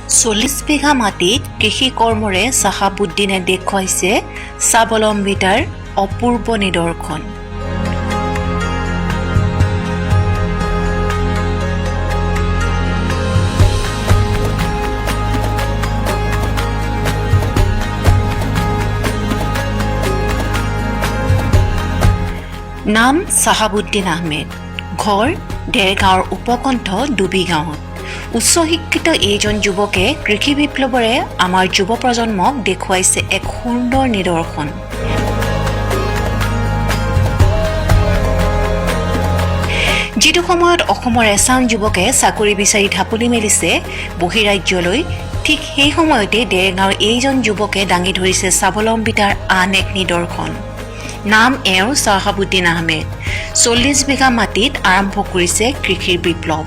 40 বিঘা মাটিত কৃষি কৰ্মৰে চাহাবুদ্দিনে দেখুৱাইছে স্বাৱলম্বিতাৰ অপূৰ্ব নিদৰ্শন। নাম চাহাবুদ্দিন আহমেদ, ঘৰ ডেৰগাঁৱৰ উপকণ্ঠ ডুবিগাঁৱত। উচ্চ শিক্ষিত এইজন যুৱকে কৃষি বিপ্লৱৰে আমাৰ যুৱ প্ৰজন্মক দেখুৱাইছে এক সুন্দৰ নিদৰ্শন। যিটো সময়ত অসমৰ এচাম যুৱকে চাকৰি বিচাৰি ঢাপলি মেলিছে বহিৰাজ্যলৈ, ঠিক সেই সময়তে ডেৰগাঁৱৰ এইজন যুৱকে দাঙি ধৰিছে স্বাৱলম্বিতাৰ আন এক নিদৰ্শন। নাম এওঁৰ চাহাবুদ্দিন আহমেদ। 40 বিঘা মাটিত আৰম্ভ কৰিছে কৃষিৰ বিপ্লৱ।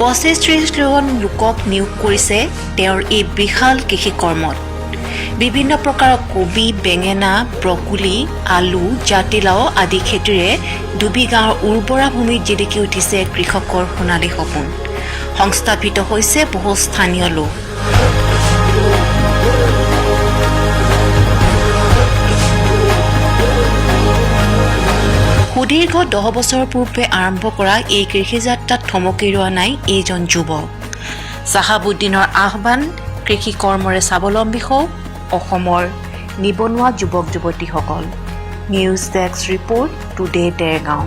পঁচিছ 30 জন লোকক নিয়োগ কৰিছে তেওঁৰ এই বিশাল কৃষি কৰ্মত। বিভিন্ন প্ৰকাৰৰ কবি, বেঙেনা, ব্ৰকলি, আলু, জাতিলাও আদি খেতিৰে ডুবিগাঁৱৰ উৰ্বৰা ভূমিত জিলিকি উঠিছে কৃষকৰ সোণালী সপোন। সংস্থাপিত হৈছে বহু স্থানীয় লোক। সুদীৰ্ঘ 10 বছৰ পূৰ্বে আৰম্ভ কৰা এই কৃষিযাত্ৰাত থমকি ৰোৱা নাই এইজন যুৱক। চাহাবুদ্দিনৰ আহ্বান, কৃষি কৰ্মৰে স্বাৱলম্বী হওক অসমৰ নিবনুৱা যুৱক যুৱতীসকল। News desk report, today Dergaon.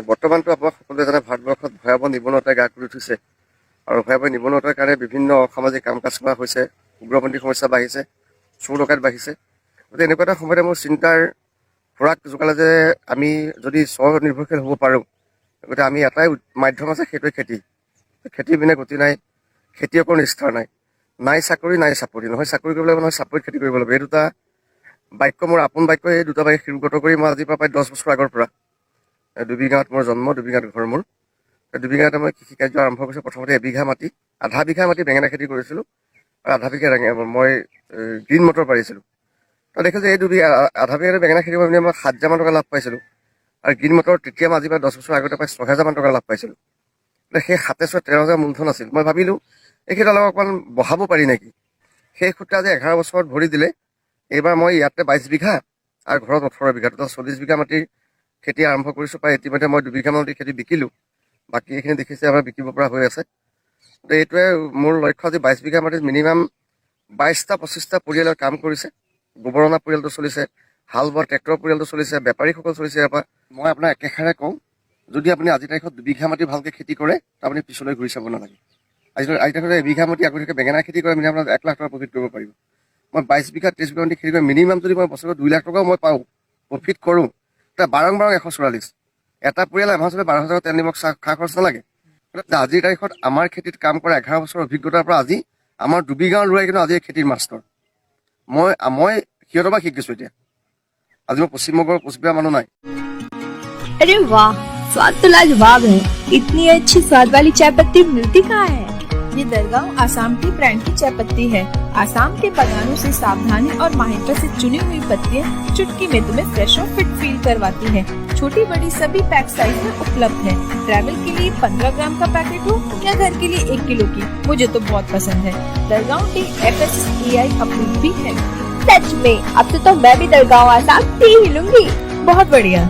বৰ্তমানটো আপোনাক সকলোৱে জানে ভাৰতবৰ্ষত ভয়াৱহ নিবনুৱাতাই গা কৰি উঠিছে আৰু ভয়াৱহ নিবনুৱাতাৰ কাৰণে বিভিন্ন অসামাজিক কাম কাজ কৰা হৈছে, উগ্ৰপন্থী সমস্যা বাঢ়িছে, চোৰ ডকাইত বাঢ়িছে। গতিকে এনেকুৱা এটা সময়তে মোৰ চিন্তাৰ খোৰাক যোগালে যে আমি যদি স্বনিৰ্ভৰশীল হ'ব পাৰোঁ, গতিকে আমি এটাই মাধ্যম আছে, সেইটোৱে খেতি। খেতিৰ বিনা গতি নাই, খেতিয়কৰ নিষ্ঠাৰ নাই। নাই চাকৰি, নাই চাপৰি। নহয় চাকৰি কৰিব লাগিব, নহয় চাপৰিত খেতি কৰিব লাগিব। এই দুটা বাক্য মোৰ আপোন বাক্য। এই দুটা বাক্য শিৰোগত কৰি মই আজিৰ পৰা প্ৰায় 10 বছৰ আগৰ পৰা ডুবিগাঁৱত মোৰ জন্ম, ডুবিগাঁৱত ঘৰ মোৰ। ডুবিগাঁৱতে মই কৃষি কাৰ্য আৰম্ভ কৰিছোঁ। প্ৰথমতে এবিঘা মাটি, আধা বিঘা মাটি বেঙেনা খেতি কৰিছিলোঁ আৰু আধা বিঘা মই গ্ৰীণ মটৰ পাৰিছিলোঁ। তো দেখিছোঁ যে এই আধা বিঘা বেঙেনা খেতি কৰি মই 7,000 মান টকা লাভ পাইছিলোঁ আৰু গ্ৰীণ মটৰ তেতিয়া মই আজি পৰা 10 বছৰ আগতে প্ৰায় 6,000 মান টকা লাভ পাইছিলোঁ। সেই 7,000 13,000 মূলধন আছিল। মই ভাবিলোঁ এইকেইটা অলপ অকণমান বঢ়াব পাৰি নেকি। সেই সূত্ৰে আজি 11 বছৰত ভৰি দিলে। এইবাৰ মই ইয়াতে 22 বিঘা আৰু ঘৰত 18 বিঘা, টোটেল 40 বিঘা মাটিৰ খেতি আৰম্ভ কৰিছোঁ। প্ৰায় ইতিমধ্যে মই 2 বিঘা মাটি খেতি বিকিলোঁ। বাকী এইখিনি দেখিছে আমাৰ বিকিব পৰা হৈ আছে। তো এইটোৱে মোৰ লক্ষ্য। আজি 22 বিঘা মাটিত মিনিমাম 22টা 25টা পৰিয়ালৰ কাম কৰিছে। গোবৰ অনা পৰিয়ালটো চলিছে, হাল বোৱা ট্ৰেক্টৰ পৰিয়ালটো চলিছে, বেপাৰীসকল চলিছে। ইয়াৰ পৰা মই আপোনাৰ একেষাৰে কওঁ, যদি আপুনি আজি তাৰিখত 2 বিঘা মাটি ভালকৈ খেতি কৰে, আপুনি পিছলৈ ঘূৰি চাব নালাগে। আজি তাৰিখত এবিঘা মাটি আগতীয়াকৈ বেঙেনা খেতি কৰে, মিনিমাম 1 লাখ টকা প্ৰফিট কৰিব পাৰিব। মই 22 বিঘা 30 বিঘা মাটি খেতি কৰি মিনিমাম যদি মই বছৰত 2 লাখ টকাও মই পাওঁ, প্ৰফিট কৰোঁ, এতিয়া 144। এটা পৰিয়ালে এমাহ 12,000 তেল নিমখ খা খৰচ নালাগে। আজিৰ তাৰিখত আমাৰ খেতিত কাম কৰা 11 বছৰৰ অভিজ্ঞতাৰ পৰা আজি আমাৰ ডুবিগাঁৱৰ ল'ৰাই কিন্তু আজি খেতিৰ মাষ্টৰ। মই সিহঁতৰ পৰা শিকিছোঁ। এতিয়া আজি মই পশ্চিমবংগৰ কোচবিহাৰ মানুহ নাই। अरे वाह, स्वाद तो लाजवाब है। इतनी अच्छी स्वाद वाली चाय पत्ती मिलती कहाँ है? ये दरगाह आसाम की ब्रांड की चाय पत्ती है। आसाम के बागानों से सावधानी और माहिरता से चुनी हुई पत्तियां चुटकी में तुम्हें फ्रेश और फिट फील करवाती है। छोटी बड़ी सभी पैक साइज में उपलब्ध है। ट्रैवल के लिए 15 ग्राम का पैकेट हो या घर के लिए 1 किलो की, मुझे तो बहुत पसंद है। दरगाह टी FSSAI अप्रूव भी है। सच में, अब तो मैं भी दरगाह आसाम टी ही लूंगी। बहुत बढ़िया।